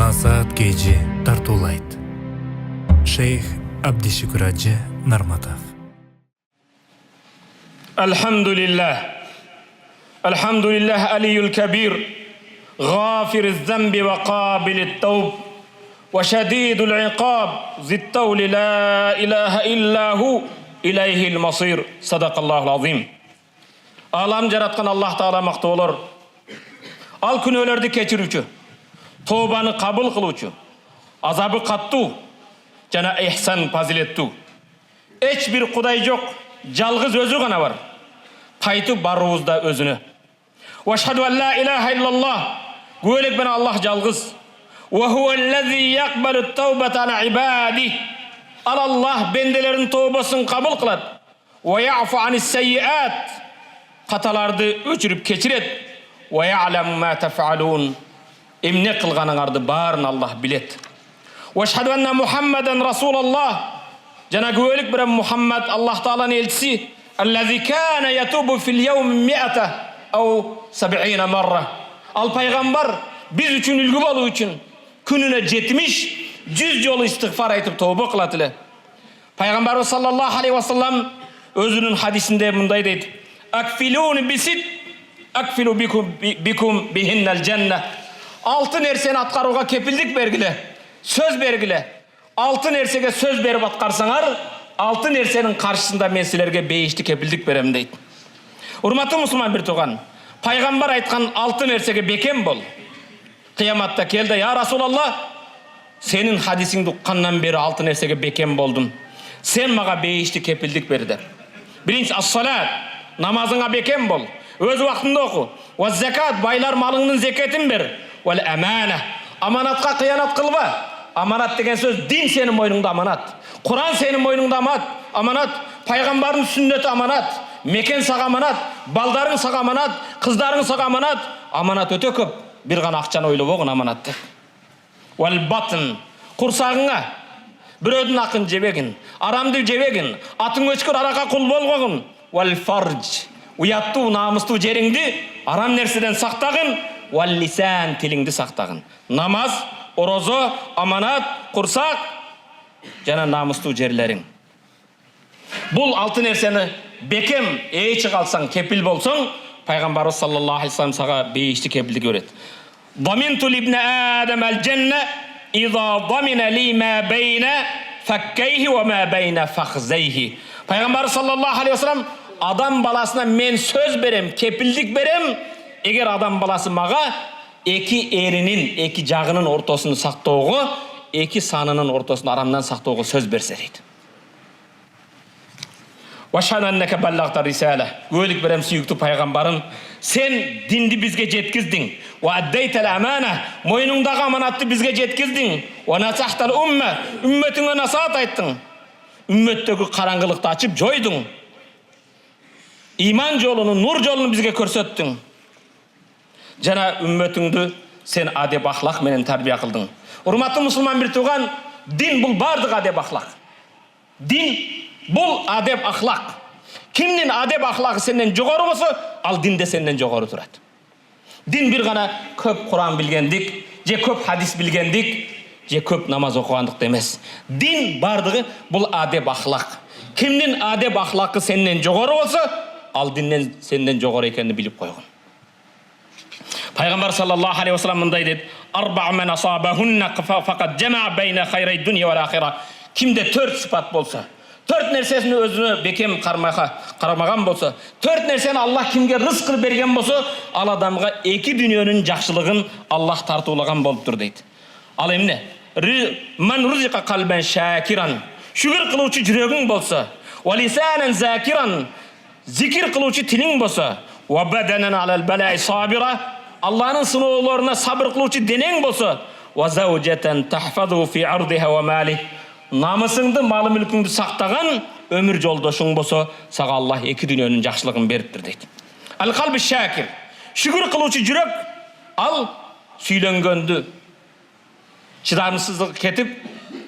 Азат кеже тартулайт. Шейх Абдишукур Аджы Нарматов. Алхамдулиллах алиюл кабир, гафир замби ва кабилит тауб, ва шадидул иқаб, зиттаули ла илаха иллаху, илайхил масир. Садақаллахул азим. Алам жаратқан Аллах Таала мақты болар. Ал күнәләрді кечирүүчү, тобаны кабыл кылуучу, азабы каттуу жана ихсан фазилеттүү. Эч бир кудай жок, жалгыз өзү гана бар. Кайтып баруубузда өзүнө. Ва ашхаду ан ла илаха иллаллах, күбөлүк менен Аллах жалгыз. Ва хуаллази якбалу таубата ан ибади. Ал Аллах бенделердин тобасын кабыл кылат. Ва яфу анис сайиат, каталарды өчүрүп кечирет. Ва я'ламу ма таф'алун, эмне кылганыңарды баарын Аллах билет. Ва ашхаду анна Мухаммадан расулаллах, жана күбөлүк менен Мухаммад Аллах Тааланын элчиси. Аллази кана ятубу фил яум 100 ау 70 марра. Ал пайгамбар биз үчүн үлгү болуу үчүн күнүнө 70-100 жолу истигфар айтып тобо кылат эле. Пайгамбарыбыз саллаллаху алейхи ва саллам өзүнүн хадисинде мындай дейт: акфилуни бисит акфилу бикум бихиннал жанна. 6 нерсени аткарууга кепилдик бергиле, сөз бергиле. 6 нерсеге сөз берип аткарсаңар, 6 нерсенин каршысында мен силерге бейишти кепилдик берем дейт. Урматтуу мусулман бир тууган, пайгамбар айткан 6 нерсеге бекем бол. Кыяматта келди: я Расулаллах, сенин хадисиңди уккандан бери 6 нерсеге бекем болдум. Сен мага бейишти кепилдик бер деп. Биринчи ас-салат, намазыңа бекем бол. Өз убактында оку. Ва закат, байлар малыңдын зекетин бер. Вал амана, аманатка кыянат кылба. Аманат деген сөз, дин сенин мойнуңда аманат. Куран сенин мойнуңда аманат. Пайгамбардын сүннөтү аманат. Мекен сага аманат, балдарың сага аманат, кыздарың сага аманат. Аманат өтө көп. Бир гана акчаны ойлобогун аманат деп. Вал батн, курсагыңа бирөөдүн акын жебегин, арамды жебегин, атың өчкөр аракка кул болгогун. Вал фардж, уяттуу намыстуу жериңди арам нерседен сактагын. Вал лисан, тилиңди сактагын. Намаз, орозо, аманат, курсак жана намыстуу жерлериң. Бул 6 нерсени бекем эчи калсаң, кепил болсоң, пайгамбарыбыз саллаллаху алейхи ва саллам сага бейишти кепилдик берет. Даминту либни адам аль-жанна иза дамина ли ма бейна факкейхи ва ма бейна фахзейхи. Пайгамбар саллаллаху алейхи ва саллам адам баласына мен сөз берем, кепилдик берем, эгер адам баласы мага эки эринин, эки жагынын ортосун сактоого, эки санынын ортосун арамдан сактоого сөз берсе дейт. Вашананнака баллахта рисала. Күбөлүк берем сүйүктүү пайгамбарым, сен динди бизге жеткиздиң. Ва аддайтал амана, мойнуңдагы аманатты бизге жеткиздиң. Ва насахтал умма, умматыңа насаат айттың. Умматтагы караңгылыкты ачып жойдуң. Иман жолунун, нур жолун бизге көрсөттүң. Жана умматыңды сен адеп ахлак менен тарбия кылдың. Урматтуу мусулман бир тууган, дин бул бардык адеп ахлак. Дин бул адеп ахлак. Кимдин адеп ахлагы сенден жогору болсо, ал динде сенден жогору турат. Дин бир гана көп Куран билгендик, же көп хадис билгендик, же көп намаз окугандык эмес. Дин бардыгы бул адеп ахлак. Кимдин адеп ахлакы сенден жогору болсо, ал динден сенден жогору экенин билип койгон. Пайгамбар саллаллаху алейхи ва саллам мындай дейт: арбаъ мен асабахунна фақат жама байна хайрай дуния вал ахира. Кимде 4 сыпат болсо, 4 нерсесini өзүнө бекем карамаган болсо, 4 нерсени Аллах кимге рызкы берген болсо, ал адамга 2 дүйнөнүн жакшылыгын Аллах тартуулаган болуптур дейт. Ал эмне? Ман рузика калбан шакиран, шүгүр кылуучу жүрөгүң болсо, ва лисанан закиран, зикир кылуучу тилиң болсо, ва баданан алал балаи сабира, Аллахнын сыноолоруна сабыр кылуучу денең болсо, ва заужатан тахфазу фи ардиха ва мали, намысыңды, малы мүлкүңдү сактаган өмүр жолдошуң болсо, сага Аллах 2 дүйнөнүн жакшылыгын бериптир дейт. Ал калби шакир, шүгүр кылуучу жүрөк, ал сүйлөнгөндү, чыдарымсыздык кетип,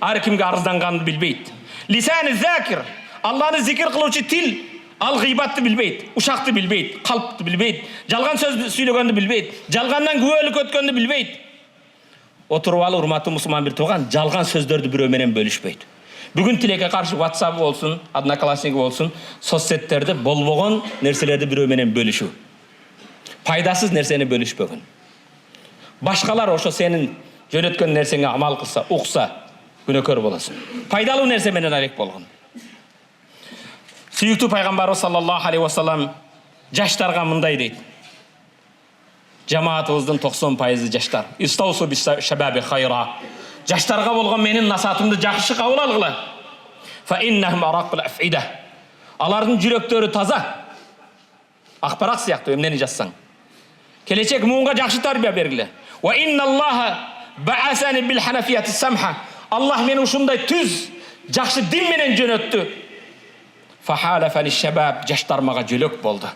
ар кимге арызданганды билбейт. Лисани закир, Аллахны зикир кылуучу тил, ал гыйбатты билбейт, ушакты билбейт, калпты билбейт, жалган сөз сүйлөгөндү билбейт, жалгандан күбөлүк өткөндү билбейт. отуруп алып урматтуу мусулман бир тууган жалган сөздөрдү бирөө менен бөлүшпөйт. Бүгүн тилекке каршы WhatsApp болсун, Одноклассники болсун, соцсеттерде болбогон нерселерди бирөө менен бөлүшүү. Пайдасыз нерсени бөлүшпөгөн. Башкалар ошо сенин жөнөткөн нерсеңе амал кылса, укса, күнөөкөр болосуң. Пайдалуу нерсе менен алек болгон. Сүйүктүү пайгамбарыбыз саллаллаху алейхи вассалам жаштарга мындай дейт. Жамаатыбыздын 90% жаштар. Истаусу бис шабаби хайра. Жаштарга болгон менин насаатымды жакшы кабыл алгыла. Фа иннахум аракул афида. Алардын жүрөктөрү таза. Акпарат сыяктуу эмнени жазсаң. Келечек муунга жакшы тарбия бергиле. Ва инналлаха баасани бил ханафияти самха. Аллах мени ушундай түз, жакшы дин менен жөнөттү. Фахала фали шабаб, жаштар мага жөлөк болду.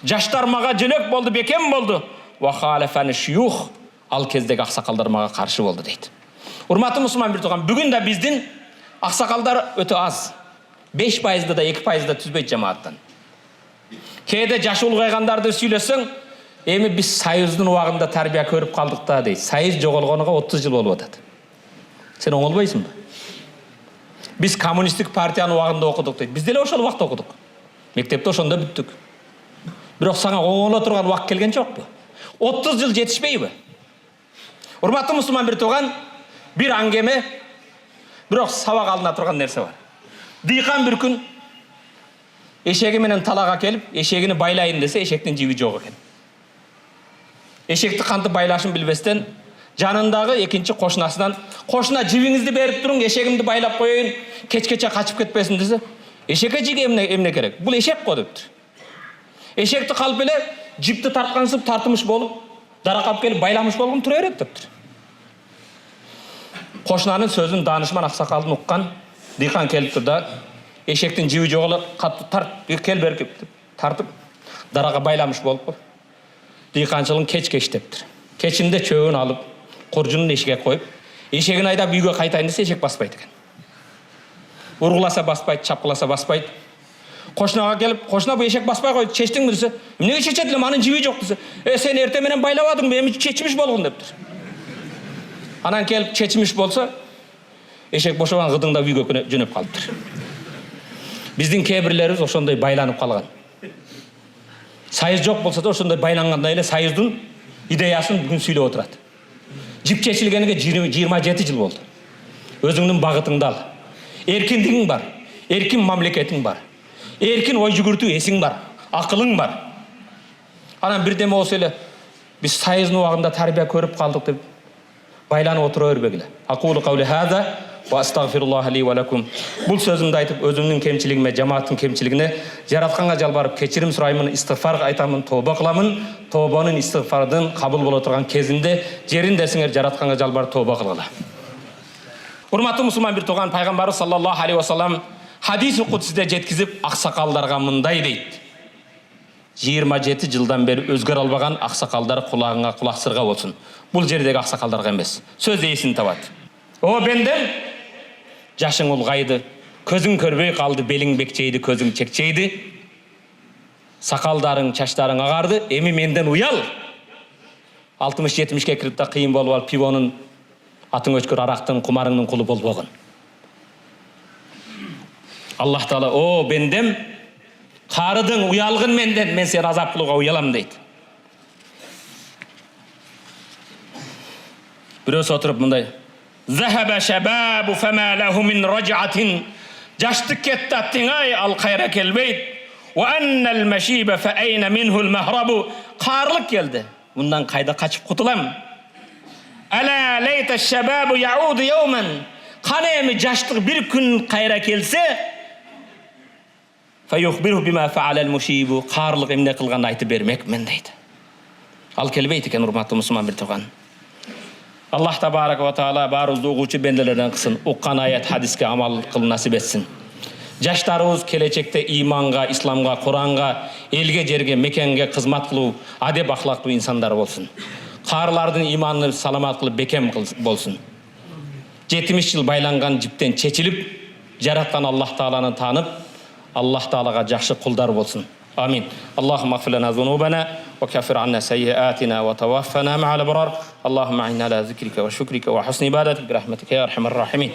Жаштар мага жөлөк болду, бекем болду. Ва халафани шуюх, ал кездеги аксакалдар мага каршы болду дейт. Урматтуу мусулман бир тууган, бүгүн да биздин аксакалдар өтө аз. 5% да 2% да түзбөйт жамааттан. Кээде жашы улгайгандарды сүйлөсөң, эми биз Союздун убагында тарбия көрүп калдык да дейт. Союз жоголгонуга 30 жыл болуп атат. Сен оңолбойсуңбу? Биз коммунисттик партиянын убагында окудук дейт. Биз деле ошол убакта окудук. Мектепте ошондо бүттүк. Бирок сага оңоло турган убак келген жокпу? 30 жыл жетишпейби? Урматтуу мусулман бир тууган, бир аңгеме, бирок сабак алына турган нерсе бар. Дыйкан бир күн эшеги менен талага келип, эшегини байлайын десе, эшектин жиби жок экен. Эшекти кантип байлашын билбестен жанындагы экинчи кошунасынан, "Кошуна жибиңизди берип туруң, эшегимди байлап коеюн, кечкече качып кетпесин" десе, "Эшекке жиги эмне керек? Бул эшек го" дептир. Эшекти калып эле жипти тарткансып тартымыш болуп, даракап келип байламыш болгон тура берет дептир. Кошунанын сөзүн данышман аксакалдын уккан, дыйкан келиптир да, эшектин жиби жок эле катып тарт, кел бери деп тартып, дарага байламыш болуп, дыйканчылыгын кеч дептир. Кечинде чөбүн алып, куржунун эшикке коюп, эшегин айдап үйгө кайтайын десе эшек баспайт экен. Ургуласа баспайт, чапкыласа баспайт. Кошунага келип, "Кошуна бу эшек баспай койду, чечтиңби?" десе, "Эмнеге чечет элем, анын жиби жок" десе, "Сен эрте менен байлабадыңбы, эми чечимиш болгон" дептир. Анан келип чечимиш болсо, эшек бошогон гыдыңдап үйгө жөнөп калыптыр. Биздин кээ бирлерибиз ошондой байланып калган. Союз жок болсо да ошондой байлангандай эле союздун идеясын бүгүн сүйлөп отурат. Жип чечилгениге 27 жыл болду. Өзүңдүн багытыңды ал. Эркиндигиң бар, эркин мамлекетиң бар. Эркин ой жүгүртүү эсиң бар, акылың бар. Анан бирдеме болсо эле биз союздун убагында тарбия көрүп калдык деп байланып отура бербегиле. Aqulu qawli hada wa astaghfirullah li wa lakum. Бул сөзүмдү айтып, өзүмдүн кемчилигиме, жамааттын кемчилигине жаратканга жалбарып кечирим сураймын, истигфар айтамын, тооба кыламын. Тообанын, истигфардын кабыл боло турган кезинде жеринде сиңер жаратканга жалбарып тооба кылгыла. Урматтуу мусулман бир тууган, пайгамбарыбыз саллаллаху алейхи вассалам хадис-и кудсиде жеткизип аксакалдарга мындай дейт. 27 жылдан бери өзгөрө албаган аксакалдар кулагыңа кулак сырга болсун. Бул жердеги аксакалдарга эмес. Сөз эсин табат. О бендем, жашың улгайды, көзүң көрбөй калды, белиң бекчейди, көзүң чекчейди. Сакалдарың, чачтарың агарды, эми менден уял. 60-70ке кирип да кыйын болуп алып, пивонун, атың өчкөр арактын, кумарыңдын кулу болбогон. Аллах Таала, о бендем, карыдың, уялгын менден, мен сени азап кылууга уялам дейт. Бирөөсү отуруп мындай: "Захаба шабабу фама лаху мин рaj'atin." Жаштык кетти, аттиңай, ал кайра келбейт. "Ва аннал машиба фа айна минху ал mahrabu." Карлык келди. Мындан кайда качып кутулам? "Ала лайта шабабу яуду yawman." Кана эми жаштык бир күн кайра келсе, "Фа юхбиру бима фа'ала al-mushibu." Карлык эмне кылганын айтып бермекмин дейт. Ал келбейт экен, урматтуу мусулман бир тууган. Аллах табарак ва таала баарыбызды угуучу бенделерден кылсын, уккан аят хадиске амал кылып насип этсин. Жаштарыбыз келечекте иманга, исламга, Куранга, элге, жерге, мекенге кызмат кылуу, адеп ахлактуу инсандар болсун. Каарылардын иманын саламат кылып бекем болсун. 70 жыл байланган жиптен чечилип, жараткан Аллах Тааланы таанып, Аллах Таалага жакшы кулдар болсун. Амин. Аллахумма гфир лана зунубана وكفر عنا سيئاتنا وتوفنا مع الأبرار. اللهم أعنا على ذكرك وشكرك وحسن عبادتك برحمتك يا أرحم الراحمين.